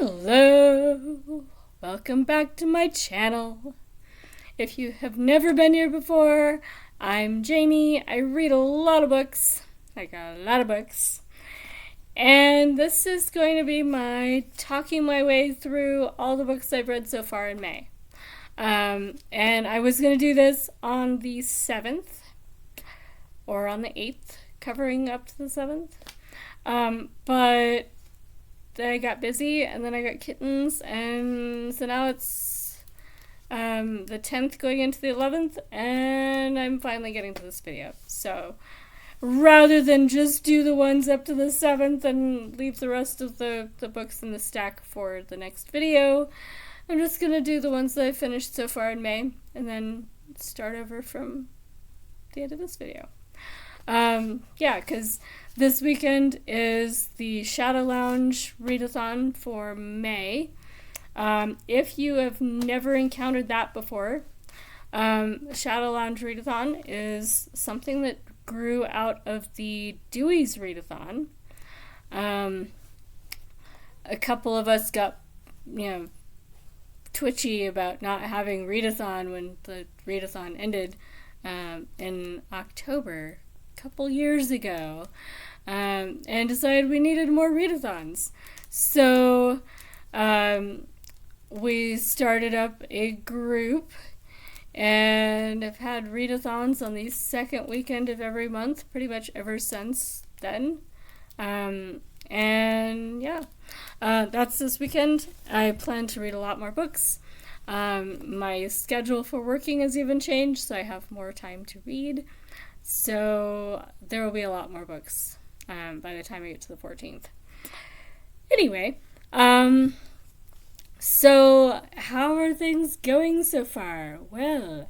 Hello! Welcome back to my channel. If you have never been here before, I'm Jamie. I read a lot of books, like a lot of books. And this is going to be my talking my way through all the books I've read so far in May. And I was going to do this on the 7th, or on the 8th, covering up to the 7th. But I got busy, and then I got kittens, and so now it's the 10th going into the 11th, and I'm finally getting to this video. So rather than just do the ones up to the 7th and leave the rest of the books in the stack for the next video, I'm just going to do the ones that I finished so far in May, and then start over from the end of this video. Because this weekend is the Shadow Lounge readathon for May. If you have never encountered that before, Shadow Lounge readathon is something that grew out of the Dewey's readathon. A couple of us got, twitchy about not having readathon when the readathon ended in October a couple years ago, and decided we needed more readathons. So we started up a group and have had readathons on the second weekend of every month pretty much ever since then. That's this weekend. I plan to read a lot more books. My schedule for working has even changed, so I have more time to read. So there will be a lot more books by the time I get to the 14th. Anyway, so how are things going so far? Well,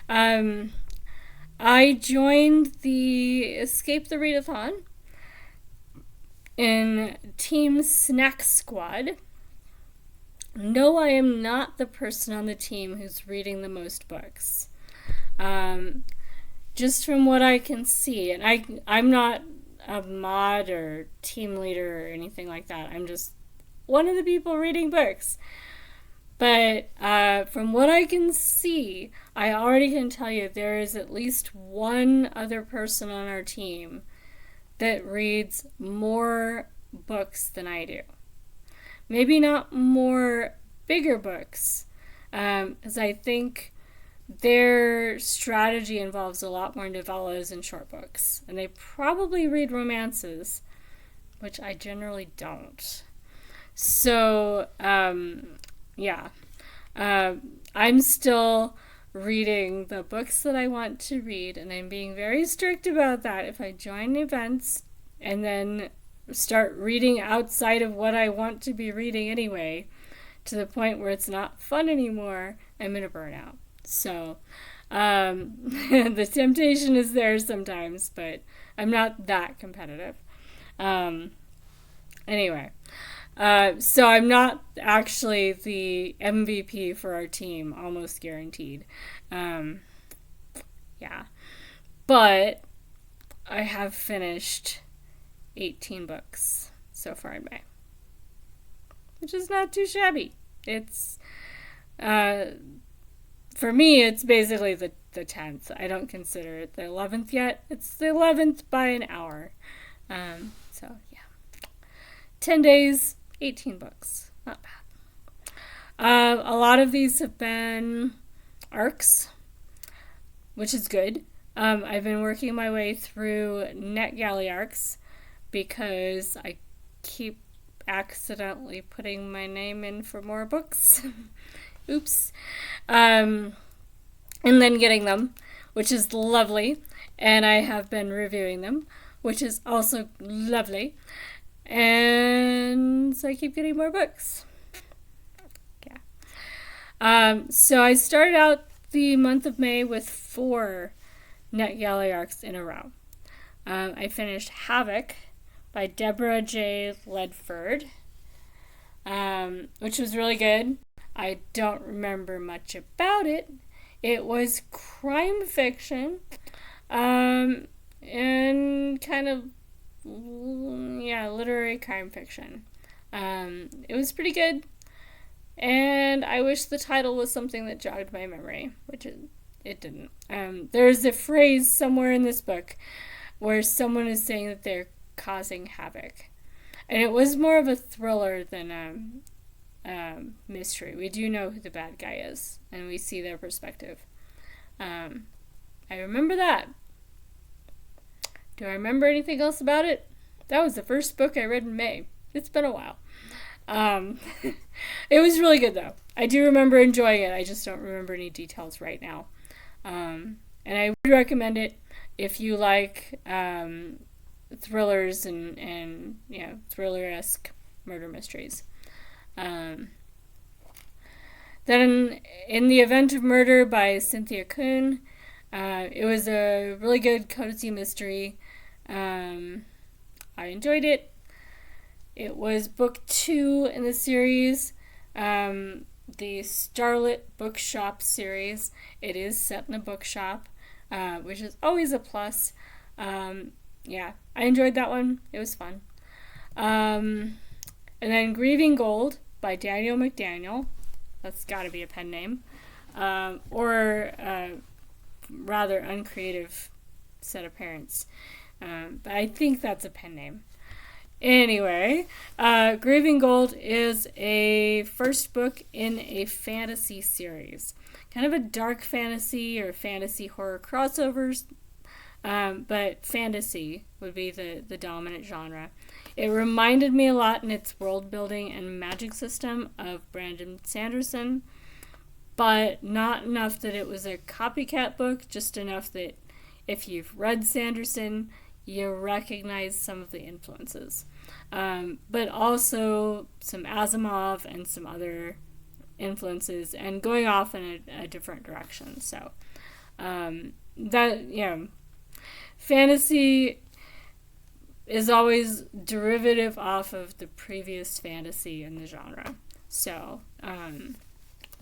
I joined the Escape the Readathon in Team Snack Squad. No, I am not the person on the team who's reading the most books. Just from what I can see, and I'm not a mod or team leader or anything like that. I'm just one of the people reading books. But from what I can see, I already can tell you there is at least one other person on our team that reads more books than I do. Maybe not more bigger books, as I think their strategy involves a lot more novellas and short books. And they probably read romances, which I generally don't. So, I'm still reading the books that I want to read, and I'm being very strict about that. If I join events and then start reading outside of what I want to be reading anyway, to the point where it's not fun anymore, I'm going to burn out. So, the temptation is there sometimes, but I'm not that competitive. Anyway, so I'm not actually the MVP for our team, almost guaranteed. But I have finished 18 books so far in May, which is not too shabby. It's, for me, it's basically the 10th. I don't consider it the 11th yet. It's the 11th by an hour. 10 days, 18 books. Not bad. A lot of these have been arcs, which is good. I've been working my way through NetGalley arcs because I keep accidentally putting my name in for more books. Oops. And then getting them, which is lovely. And I have been reviewing them, which is also lovely. And so I keep getting more books. So I started out the month of May with 4 NetGalley arcs in a row. I finished Havoc by Deborah J. Ledford, which was really good. I don't remember much about it. It was crime fiction, and kind of, literary crime fiction. It was pretty good, and I wish the title was something that jogged my memory, which it didn't. There's a phrase somewhere in this book where someone is saying that they're causing havoc, and it was more of a thriller than mystery. We do know who the bad guy is, and we see their perspective. I remember that. Do I remember anything else about it? That was the first book I read in May. It's been a while. It was really good, though. I do remember enjoying it. I just don't remember any details right now. And I would recommend it if you like thrillers and thriller-esque murder mysteries. Then in The Event of Murder by Cynthia Kuhn, it was a really good cozy mystery. I enjoyed it. It was book 2 in the series, the Starlit Bookshop series. It is set in a bookshop, which is always a plus. Yeah, I enjoyed that one. It was fun. And then Grieving Gold by Daniel McDaniel. That's got to be a pen name. Or rather uncreative set of parents. But I think that's a pen name. Anyway, Grieving Gold is a first book in a fantasy series. Kind of a dark fantasy or fantasy horror crossovers, but fantasy would be the dominant genre. It reminded me a lot in its world building and magic system of Brandon Sanderson, but not enough that it was a copycat book, just enough that if you've read Sanderson, you recognize some of the influences. But also some Asimov and some other influences and going off in a different direction. So, fantasy is always derivative off of the previous fantasy in the genre. So,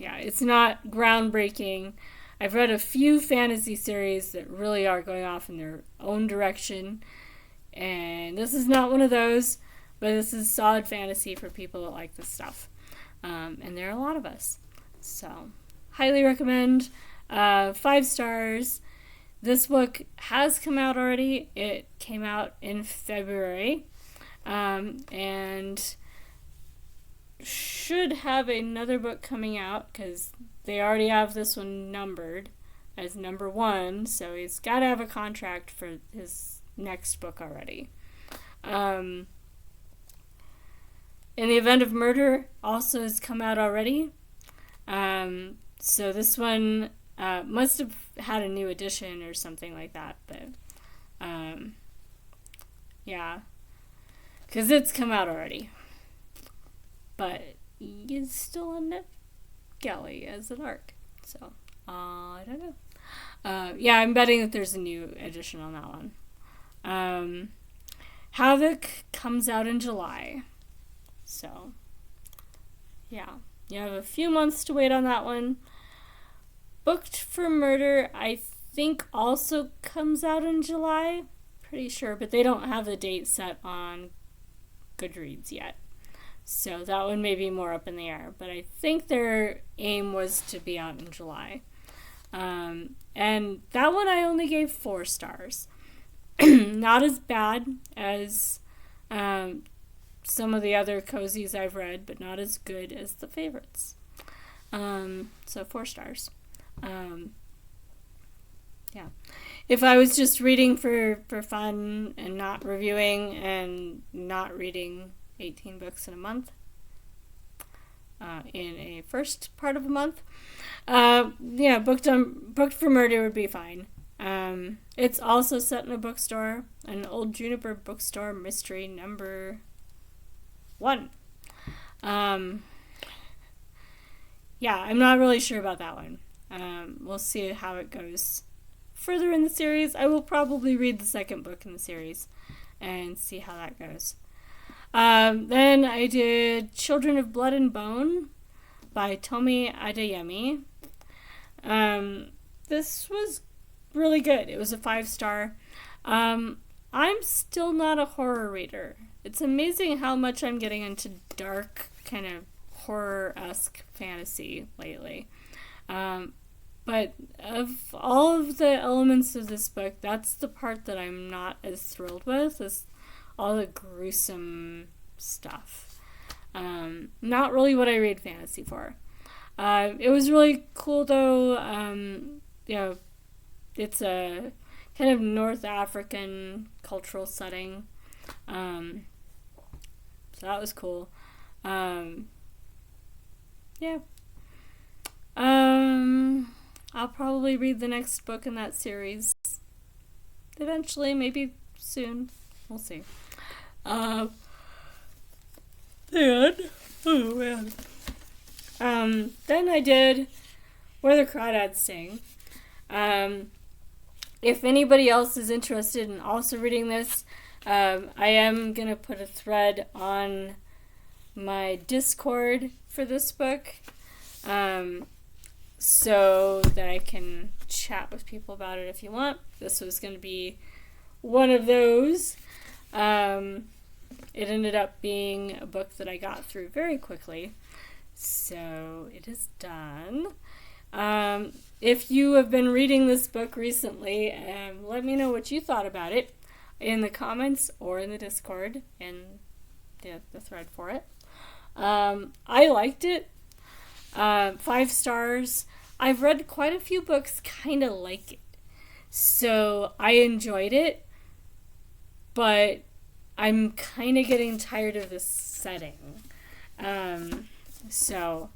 it's not groundbreaking. I've read a few fantasy series that really are going off in their own direction, and this is not one of those, but this is solid fantasy for people that like this stuff. And there are a lot of us. So, highly recommend. 5 stars. This book has come out already. It came out in February, and should have another book coming out because they already have this one numbered as number 1, so he's got to have a contract for his next book already. In the Event of Murder also has come out already. So this one must have had a new edition or something like that, but because it's come out already. But he's still in it. Galley as an arc. So, I don't know. I'm betting that there's a new edition on that one. Havoc comes out in July. So, you have a few months to wait on that one. Booked for Murder, I think also comes out in July. Pretty sure, but they don't have the date set on Goodreads yet. So that one may be more up in the air, but I think their aim was to be out in July. And that one I only gave 4 stars. Not as bad as some of the other cozies I've read, but not as good as the favorites. So 4 stars. If I was just reading for fun and not reviewing and not reading 18 books in a month, in a first part of a month, booked for Murder would be fine. It's also set in a bookstore, an old Juniper bookstore mystery number 1. I'm not really sure about that one. We'll see how it goes further in the series. I will probably read the second book in the series and see how that goes. Then I did Children of Blood and Bone by Tomi Adeyemi. This was really good. It was a 5 star. I'm still not a horror reader. It's amazing how much I'm getting into dark, kind of horror-esque fantasy lately. But of all of the elements of this book, that's the part that I'm not as thrilled with, is all the gruesome stuff. Not really what I read fantasy for. It was really cool, though. It's a kind of North African cultural setting. So that was cool. I'll probably read the next book in that series. Eventually, maybe soon. We'll see. Then I did Where the Crawdads Sing. If anybody else is interested in also reading this, I am going to put a thread on my Discord for this book, so that I can chat with people about it if you want. This was going to be one of those. It ended up being a book that I got through very quickly, so it is done. If you have been reading this book recently, let me know what you thought about it in the comments or in the Discord and the thread for it. I liked it. 5 stars. I've read quite a few books kind of like it, so I enjoyed it, but I'm kind of getting tired of this setting. So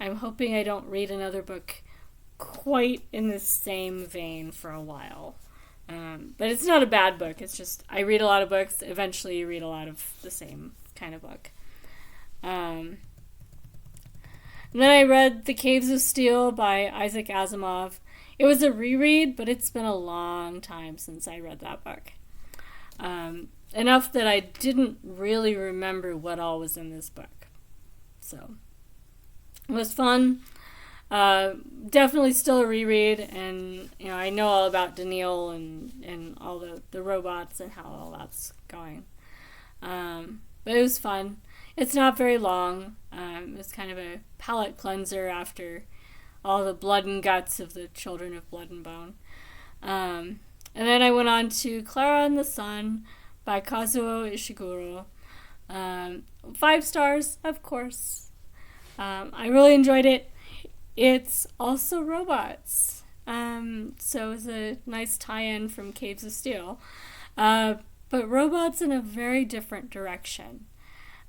I'm hoping I don't read another book quite in the same vein for a while. But it's not a bad book. It's just I read a lot of books. Eventually you read a lot of the same kind of book. And then I read The Caves of Steel by Isaac Asimov. It was a reread, but it's been a long time since I read that book. Enough that I didn't really remember what all was in this book. So it was fun. Definitely still a reread, and I know all about Daniil and all the robots and how all that's going. But it was fun. It's not very long. It was kind of a palate cleanser after all the blood and guts of the Children of Blood and Bone. And then I went on to Klara and the Sun by Kazuo Ishiguro. 5 stars, of course. I really enjoyed it. It's also robots. So it's a nice tie-in from Caves of Steel. But robots in a very different direction.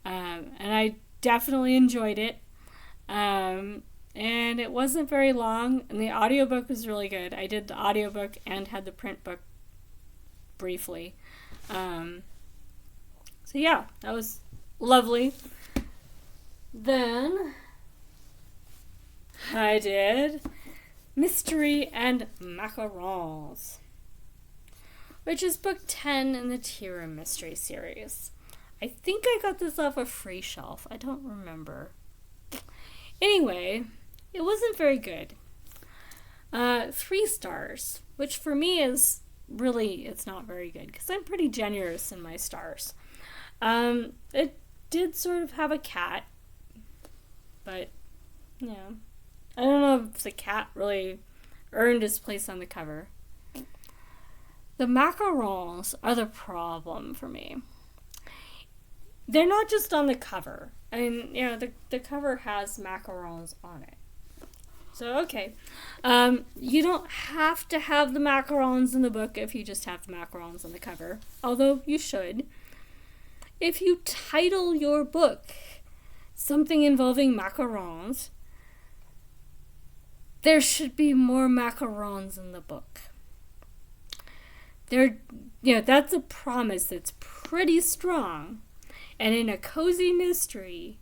And I definitely enjoyed it. And it wasn't very long, and the audiobook was really good. I did the audiobook and had the print book briefly. So yeah, that was lovely. Then I did Mystery and Macarons, which is book 10 in the Tearoom mystery series. I think I got this off a free shelf. I don't remember. Anyway, it wasn't very good. 3 stars, which for me is really, it's not very good, because I'm pretty generous in my stars. It did sort of have a cat, but, I don't know if the cat really earned his place on the cover. The macarons are the problem for me. They're not just on the cover. I mean, the cover has macarons on it. So, okay. You don't have to have the macarons in the book if you just have the macarons on the cover. Although you should. If you title your book something involving macarons, there should be more macarons in the book. That's a promise that's pretty strong. And in a cozy mystery,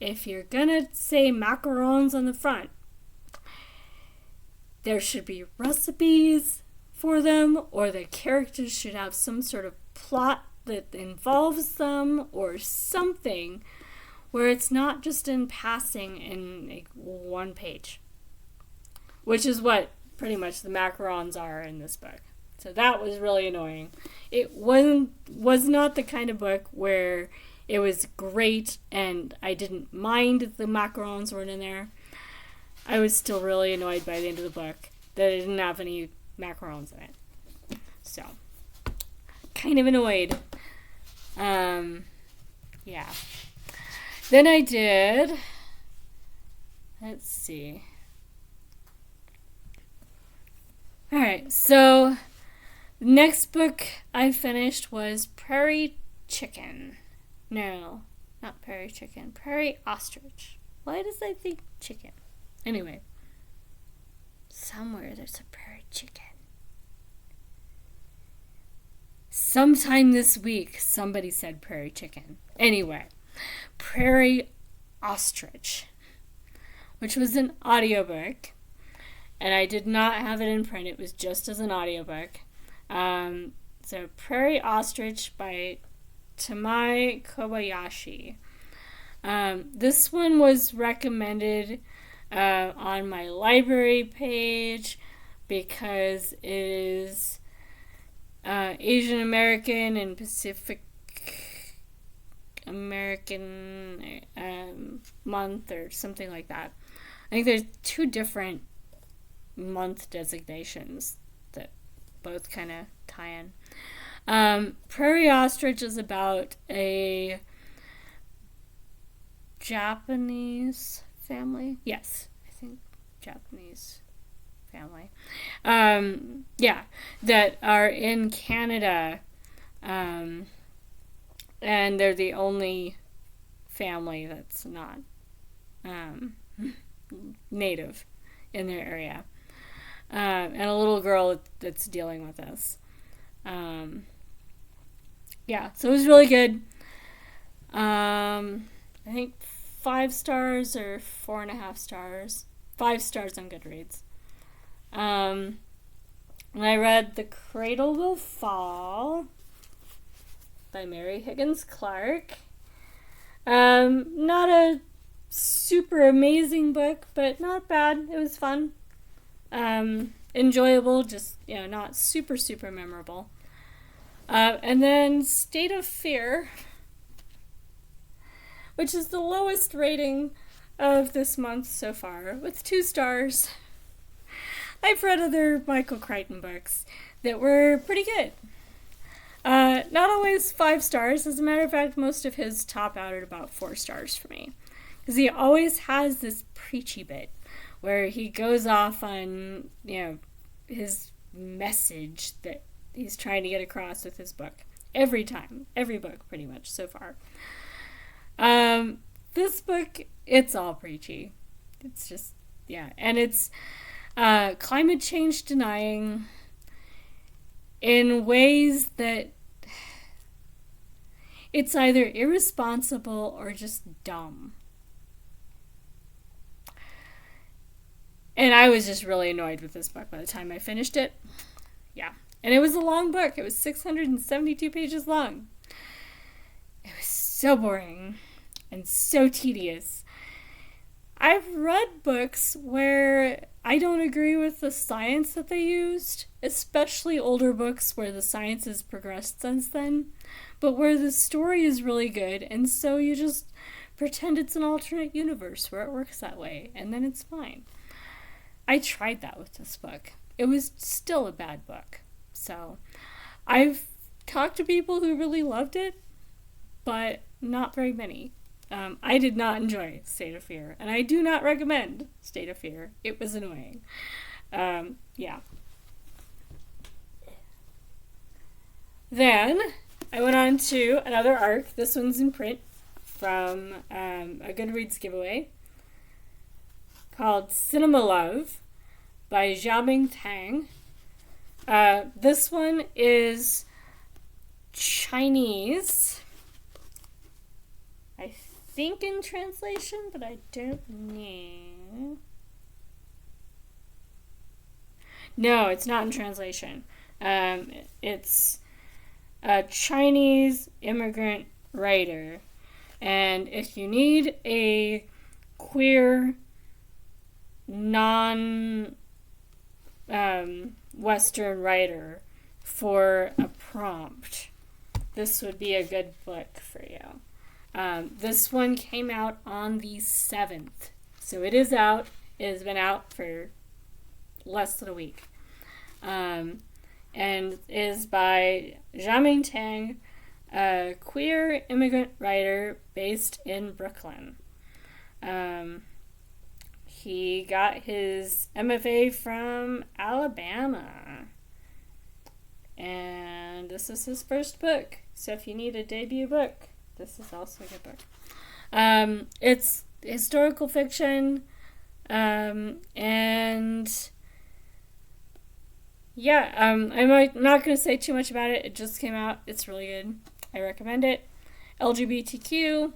if you're gonna say macarons on the front, there should be recipes for them, or the characters should have some sort of plot that involves them, or something where it's not just in passing in one page. Which is what pretty much the macarons are in this book. So that was really annoying. It was not the kind of book where it was great and I didn't mind the macarons weren't in there. I was still really annoyed by the end of the book that it didn't have any macarons in it. So, kind of annoyed. Yeah. Then I did, let's see. Alright, so the next book I finished was Prairie Chicken. No, not Prairie Chicken. Prairie Ostrich. Why does I think chicken? Anyway, somewhere there's a prairie chicken. Sometime this week, somebody said prairie chicken. Anyway, Prairie Ostrich, which was an audiobook, and I did not have it in print. It was just as an audiobook. So Prairie Ostrich by Tamai Kobayashi. This one was recommended on my library page because it is Asian American and Pacific American month or something like that. I think there's 2 different month designations that both kind of tie in. Prairie Ostrich is about a Japanese family. Yes, I think Japanese family. Yeah, that are in Canada, and they're the only family that's not native in their area. And a little girl that's dealing with this. Yeah, so it was really good. I think 5 stars or 4.5 stars. 5 stars on Goodreads. And I read The Cradle Will Fall by Mary Higgins Clark. Not a super amazing book, but not bad. It was fun. Enjoyable, just, not super, super memorable. And then State of Fear, which is the lowest rating of this month so far, with 2 stars. I've read other Michael Crichton books that were pretty good. Not always 5 stars. As a matter of fact, most of his top out at about 4 stars for me. Because he always has this preachy bit where he goes off on, his message that he's trying to get across with his book. Every time. Every book, pretty much, so far. This book, it's all preachy. It's just, and it's climate change denying in ways that it's either irresponsible or just dumb. And I was just really annoyed with this book by the time I finished it. Yeah. And it was a long book. It was 672 pages long. It was so boring and so tedious. I've read books where I don't agree with the science that they used, especially older books where the science has progressed since then, but where the story is really good, and so you just pretend it's an alternate universe where it works that way, and then it's fine. I tried that with this book. It was still a bad book. So, I've talked to people who really loved it, but not very many. I did not enjoy State of Fear, and I do not recommend State of Fear. It was annoying. Yeah. Then, I went on to another arc. This one's in print from a Goodreads giveaway called Cinema Love by Jiaming Tang. This one is Chinese, I think, in translation, but I don't know. No, it's not in translation. It's a Chinese immigrant writer, and if you need a queer, non-Western writer for a prompt, this would be a good book for you. This one came out on the 7th. So it is out. It has been out for less than a week. And is by Jiaming Tang, a queer immigrant writer based in Brooklyn. He got his MFA from Alabama. And this is his first book. So if you need a debut book, this is also a good book. It's historical fiction. And yeah, I'm not going to say too much about it. It just came out. It's really good. I recommend it. LGBTQ,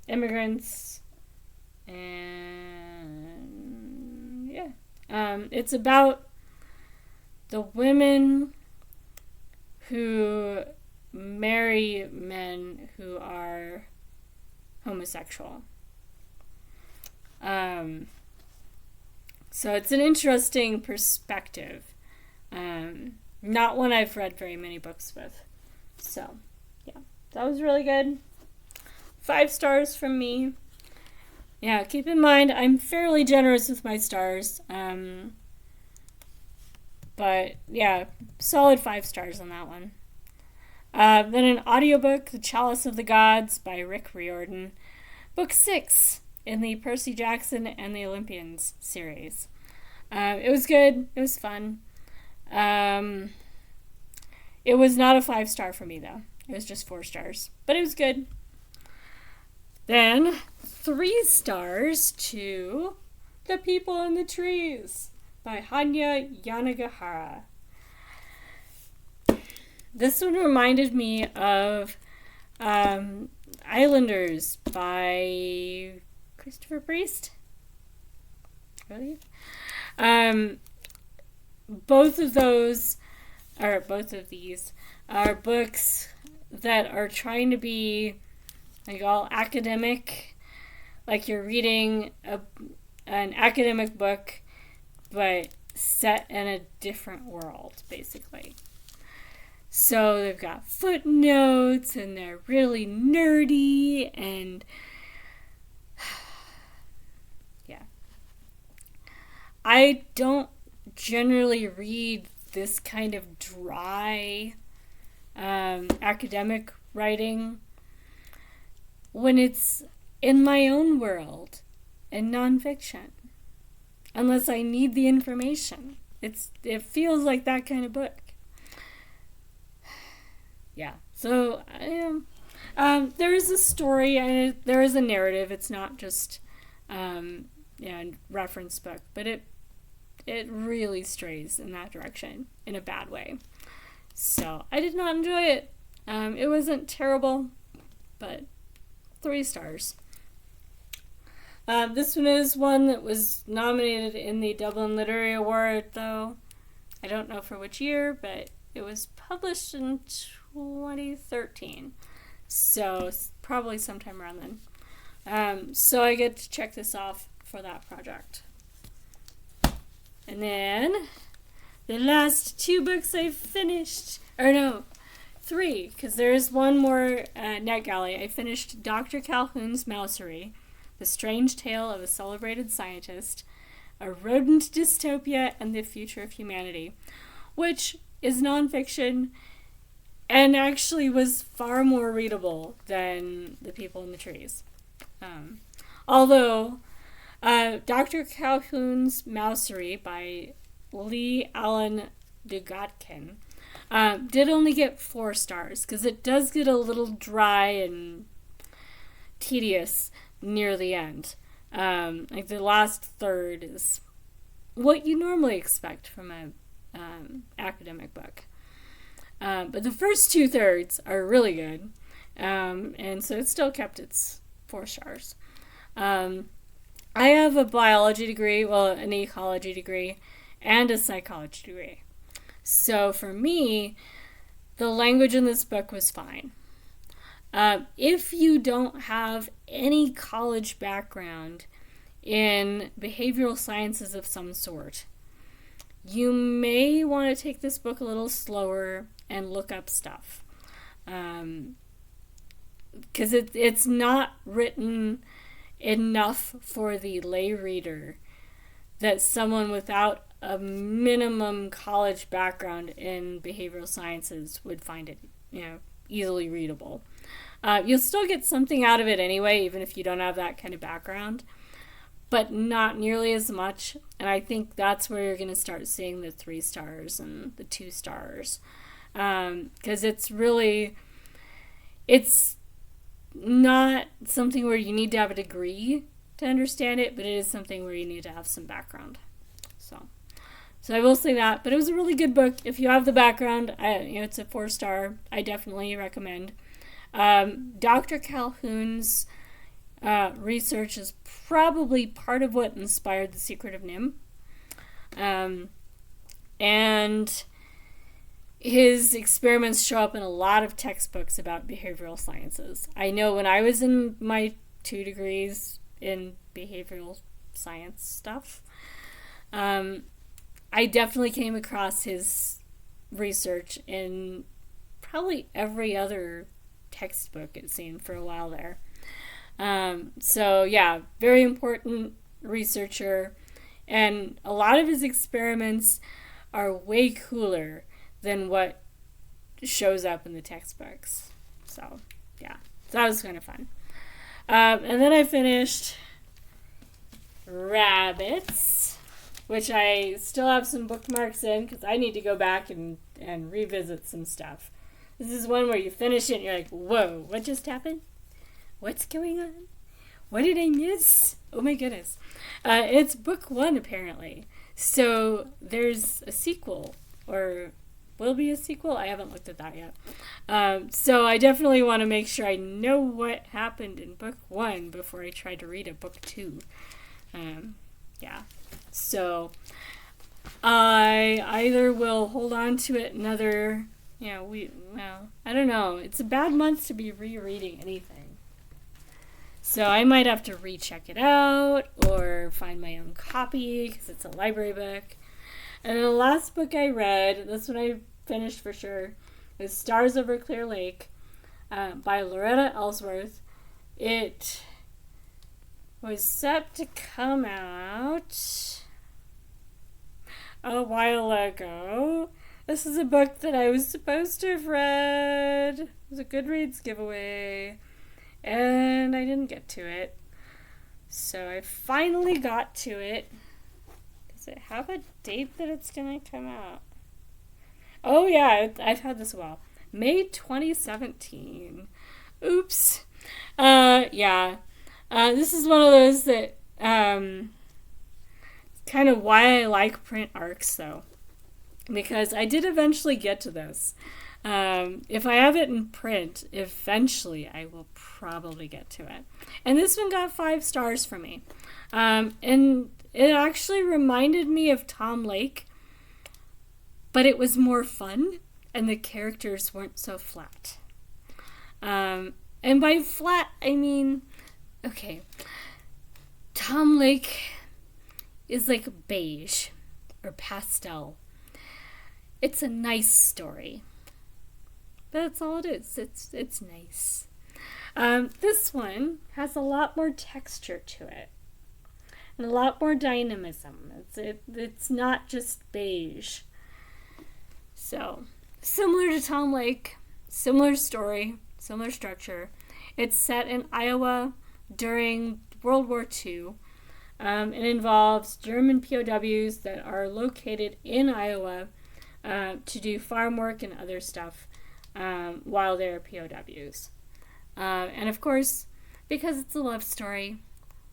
immigrants, and yeah. It's about the women who marry men who are homosexual. So it's an interesting perspective. Not one I've read very many books with. So, yeah. That was really good. 5 stars from me. Yeah, keep in mind, I'm fairly generous with my stars. But, yeah, solid 5 stars on that one. Then an audiobook, The Chalice of the Gods by Riordan. Book 6 in the Percy Jackson and the Olympians series. It was good. It was fun. It was not a 5-star for me, though. It was just 4 stars. But it was good. Then, 3 stars to The People in the Trees by Hanya Yanagihara. This one reminded me of Islanders by Christopher Priest. Really? Both of these are books that are trying to be like all academic, like you're reading an academic book, but set in a different world, basically. So they've got footnotes, and they're really nerdy, and yeah. I don't generally read this kind of dry academic writing when it's in my own world and nonfiction, unless I need the information. It feels like that kind of book. Yeah. So there is a story and there is a narrative. It's not just a reference book, but it really strays in that direction in a bad way. So I did not enjoy it. It wasn't terrible, but 3 stars. This one is one that was nominated in the Dublin Literary Award, though. I don't know for which year, but it was published in 2013. So probably sometime around then. So I get to check this off for that project. And then the last 2 books I finished, 3, because there is one more NetGalley. I finished Dr. Calhoun's Mousery, The Strange Tale of a Celebrated Scientist, A Rodent Dystopia, and the Future of Humanity, which is nonfiction and actually was far more readable than The People in the Trees. Although Dr. Calhoun's Mousery by Lee Allen Dugatkin did only get 4 stars, because it does get a little dry and tedious near the end. Like the last third is what you normally expect from a academic book. But the first 2/3 are really good. And so it still kept its 4 stars. I have a biology degree, an ecology degree, and a psychology degree. So for me, the language in this book was fine. If you don't have any college background in behavioral sciences of some sort, you may want to take this book a little slower and look up stuff. Because it's not written enough for the lay reader that someone without a minimum college background in behavioral sciences would find it, easily readable. You'll still get something out of it anyway, even if you don't have that kind of background, but not nearly as much. And I think that's where you're going to start seeing the 3 stars and the 2 stars. Because it's not something where you need to have a degree to understand it, but it is something where you need to have some background. So I will say that, but it was a really good book. If you have the background, it's a 4-star. I definitely recommend. Dr. Calhoun's research is probably part of what inspired The Secret of Nim. And his experiments show up in a lot of textbooks about behavioral sciences. I know when I was in my 2 degrees in behavioral science stuff, I definitely came across his research in probably every other textbook, it seemed, for a while there. So yeah, very important researcher, and a lot of his experiments are way cooler than what shows up in the textbooks. So yeah, so that was kind of fun. And then I finished Rabbits, which I still have some bookmarks in because I need to go back and revisit some stuff. This is one where you finish it and you're like, whoa, what just happened? What's going on? What did I miss? Oh my goodness. It's book 1, apparently. So there's a sequel, or will be a sequel. I haven't looked at that yet. So I definitely want to make sure I know what happened in book 1 before I try to read a book 2. Yeah. So I either will hold on to it another, I don't know. It's a bad month to be rereading anything. So I might have to recheck it out or find my own copy because it's a library book. And the last book I read, this one I finished for sure, is Stars Over Clear Lake by Loretta Ellsworth. It was set to come out a while ago. This is a book that I was supposed to have read. It was a Goodreads giveaway, and I didn't get to it. So I finally got to it. Does it have a date that it's going to come out? Oh yeah, I've had this a while. May 2017. Oops. Yeah. This is one of those that, kind of why I like print arcs, though. Because I did eventually get to this. If I have it in print, eventually I will probably get to it. And this one got 5 stars from me. And it actually reminded me of Tom Lake, but it was more fun, and the characters weren't so flat. And by flat, I mean, okay, Tom Lake is like beige or pastel. It's a nice story. That's all it is. It's nice. This one has a lot more texture to it and a lot more dynamism. It's not just beige. So, similar to Tom Lake, similar story, similar structure. It's set in Iowa during World War II. It involves German POWs that are located in Iowa to do farm work and other stuff while they're POWs. And of course, because it's a love story,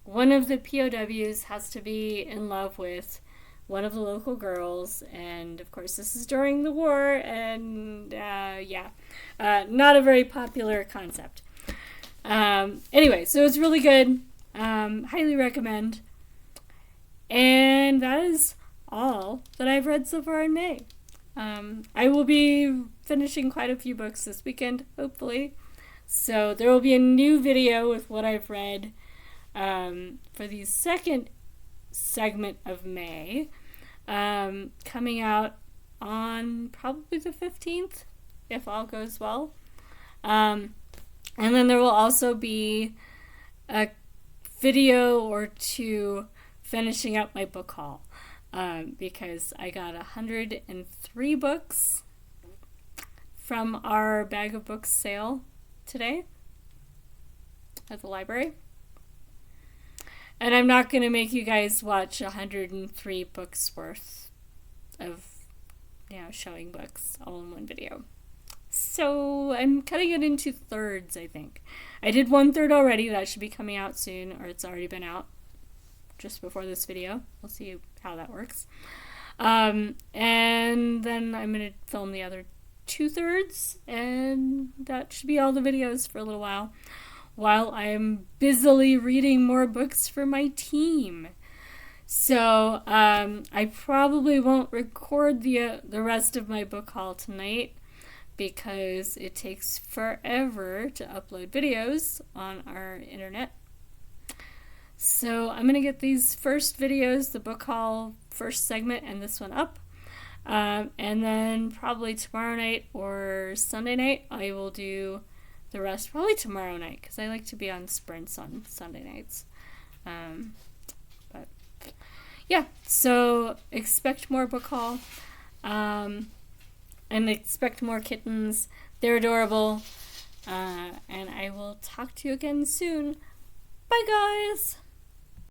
one of the POWs has to be in love with one of the local girls, and of course this is during the war, and not a very popular concept. Anyway, so it's really good. Highly recommend. And that is all that I've read so far in May. I will be finishing quite a few books this weekend, hopefully. So there will be a new video with what I've read for the second segment of May. coming out on probably the 15th, if all goes well. And then there will also be a video or two finishing up my book haul, because I got 103 books from our bag of books sale today at the library. And I'm not going to make you guys watch 103 books worth of, showing books all in one video. So I'm cutting it into thirds, I think. I did 1/3 already. That should be coming out soon, or it's already been out just before this video. We'll see how that works. And then I'm going to film the other 2/3, and that should be all the videos for a little while I'm busily reading more books for my team. So I probably won't record the rest of my book haul tonight, because it takes forever to upload videos on our internet. So I'm going to get these first videos, the book haul first segment and this one up. And then probably tomorrow night or Sunday night, I will do the rest. Probably tomorrow night, because I like to be on sprints on Sunday nights. But yeah, so expect more book haul. And expect more kittens. They're adorable. And I will talk to you again soon. Bye, guys!